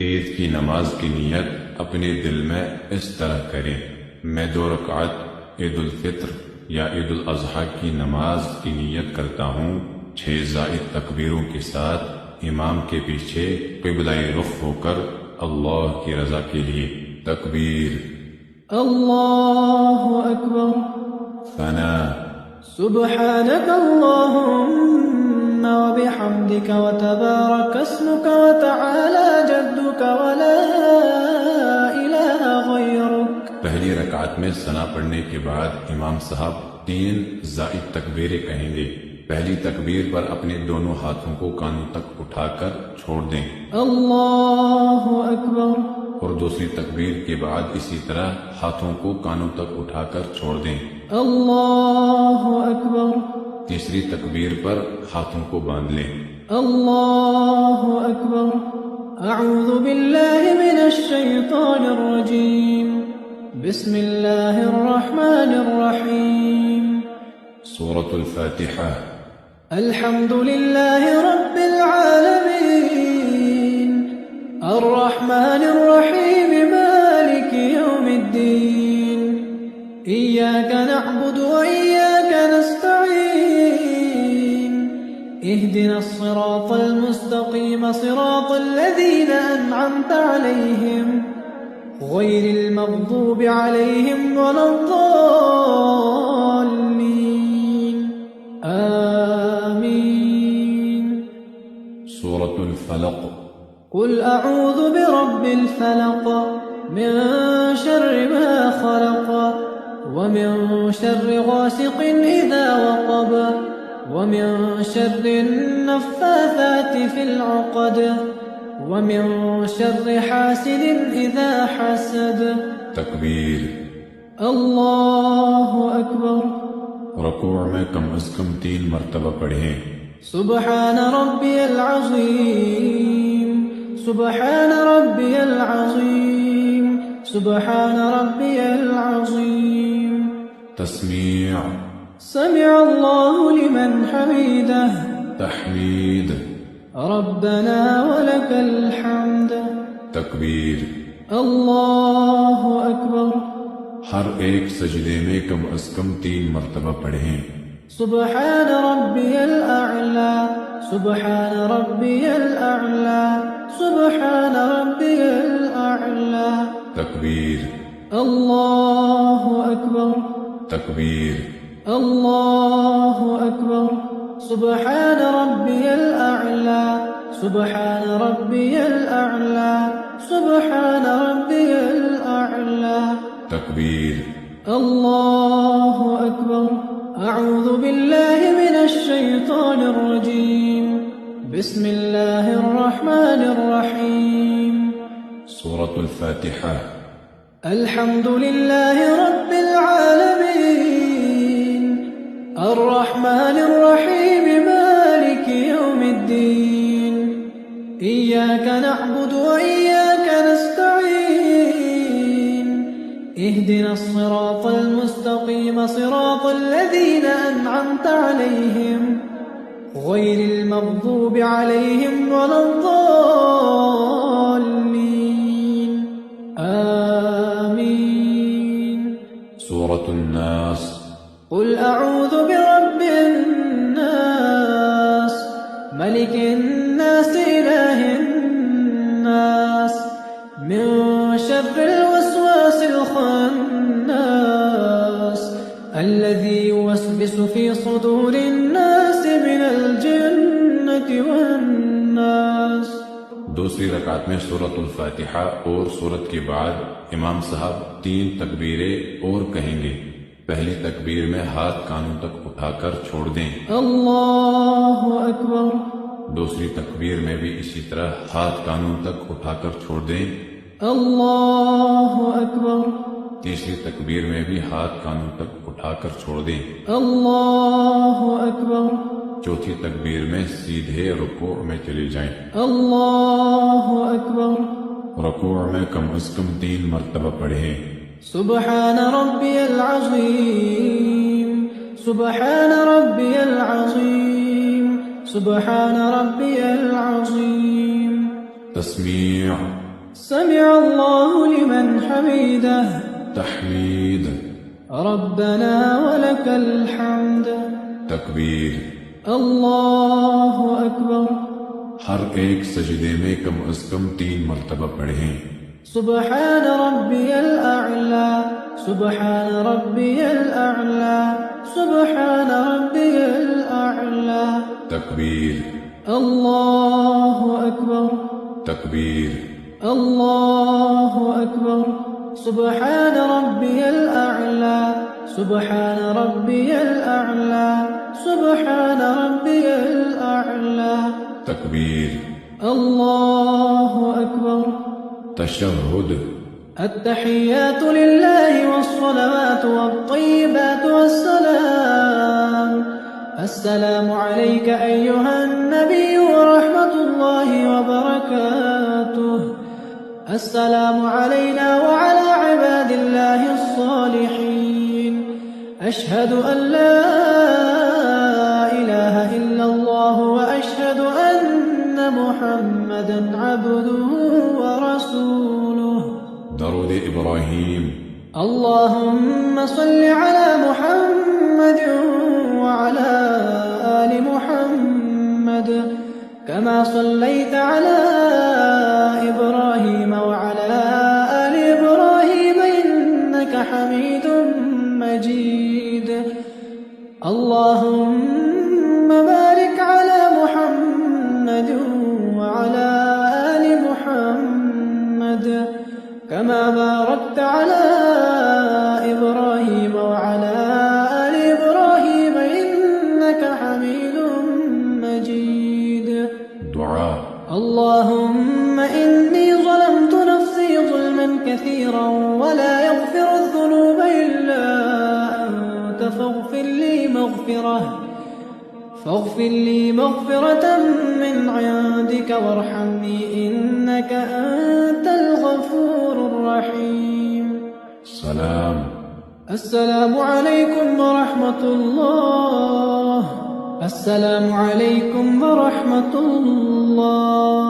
عید کی نماز کی نیت اپنے دل میں اس طرح کریں، میں 2 رکعت عید الفطر یا عید الاضحیٰ کی نماز کی نیت کرتا ہوں 6 زائد تکبیروں کے ساتھ امام کے پیچھے قبلہ رخ ہو کر اللہ کی رضا کے لیے۔ تکبیر، اللہ اکبر، ثنا، سبحانك اللهم وبحمدك وتبارك اسمك وتعالى جدك ولا إله غيرك۔ پہلی رکعت میں ثنا پڑھنے کے بعد امام صاحب 3 زائد تکبیریں کہیں گے۔ پہلی تکبیر پر اپنے دونوں ہاتھوں کو کانوں تک اٹھا کر چھوڑ دیں، اللہ اکبر، اور دوسری تکبیر کے بعد اسی طرح ہاتھوں کو کانوں تک اٹھا کر چھوڑ دیں، اللہ اکبر، تیسری تکبیر پر ہاتھوں کو باندھ لیں۔ اللہ اکبر، اعوذ باللہ من الشیطان الرجیم، بسم اللہ الرحمن الرحیم۔ سورة الفاتحہ۔ الحمد للہ رب العالمین، الرحمن الرحیم، مالک یوم الدین، ایاک نعبد وإیاک نستعین، اہدنا الصراط المستقیم، صراط الذین انعمت علیہم، غیر المغضوب علیہم ولا الضالین، آمین۔ سورة الفلق۔ قل اعوذ برب الفلق، من شر ما خلق، ومن شر غاسق اذا وقب، ومن شر النفاثات في العقد، ومن شر حاسد اذا حسد۔ تکبیر، اللہ اکبر، رکوع میں کم از کم 3 مرتبہ پڑھیں۔ سبحان ربی العظیم، سبحان ربی العظیم، سبحان ربی العظیم۔ تسمیع، سمع اللہ لمن حمیدہ، تحمید، ربنا ولک الحمد۔ تکبیر، اللہ اکبر، ہر ایک سجدے میں کم از کم 3 مرتبہ پڑھیں۔ سبحان ربی الاعلی، سبحان ربی الاعلی، سبحان ربی الاعلی۔ تکبیر، اللہ اکبر، تکبیر، اللہ اکبر، سبحان ربی الاعلی، سبحان ربی الاعلی، سبحان ربی الاعلی۔ تکبیر، اللہ اکبر، اعوذ باللہ من الشیطان الرجیم، بسم اللہ الرحمن الرحیم۔ سورة الفاتحہ۔ الحمد للہ رب العالمین، الرحمن الرحیم، مالک یوم الدین، ایاک نعبد وإیاک نستعین، اہدنا الصراط المستقیم، صراط الذین انعمت علیہم، غیر المغضوب علیہم ولا الضالین، آمین۔ سورة الناس۔ قل اعوذ برب الناس، ملک الناس، الہ الناس، من شر الوسواس الخناس، الذي يوسوس في صدور الناس من الجنة والناس۔ دوسری رکعت میں سورة الفاتحہ اور سورت کے بعد امام صاحب 3 تکبیریں اور کہیں گے۔ پہلی تکبیر میں ہاتھ کانوں تک اٹھا کر چھوڑ دیں، اللہ اکبر، دوسری تکبیر میں بھی اسی طرح ہاتھ کانوں تک اٹھا کر چھوڑ دیں، اللہ اکبر، تیسری تکبیر میں بھی ہاتھ کانوں تک اٹھا کر چھوڑ دیں، اللہ اکبر، چوتھی تکبیر میں سیدھے رکوع میں چلے جائیں۔ اللہ اکبر، رکوع میں کم از کم 3 مرتبہ پڑھیں۔ سبحان ربی العظیم، سبحان ربی العظیم، سبحان ربی العظیم۔ تسمیع، سمع الله لمن حمده تحمید، ربنا ولك الحمد تکبیر۔ اللہ اکبر۔ ہر ایک سجدے میں کم از کم 3 مرتبہ پڑھیں۔ سبحان ربي الأعلى سبحان ربي الأعلى سبحان ربي الأعلى تکبیر، الله أكبر تکبیر، الله أكبر۔ سبحان ربي الأعلى سبحان ربي الأعلى سبحان ربي الأعلى تکبیر، الله أكبر۔ تشہد، التحيات لله والصلوات والطيبات والسلام السلام عليك أيها النبي ورحمة الله وبركاته السلام علينا وعلى عباد الله الصالحين أشهد أن لا إله إلا الله وأشهد أن محمدا عبده ورسوله درود ابراہیم۔ اللهم صل على محمد وعلى آل محمد كما صليت على إبراهيم وعلى آل إبراهيم إنك حميد مجيد اللهم بارك على محمد وعلى آل محمد كما باركت على إبراهيم وعلى آل إبراهيم إنك حميد مجيد دعا، اللهم إني ظلمت نفسي ظلما كثيرا ولا يغفر الذنوب إلا أنت فاغفر لي مغفرة من عندك وارحمني إنك أنت الغفور الرحيم سلام، السلام عليكم ورحمة الله السلام عليكم ورحمة الله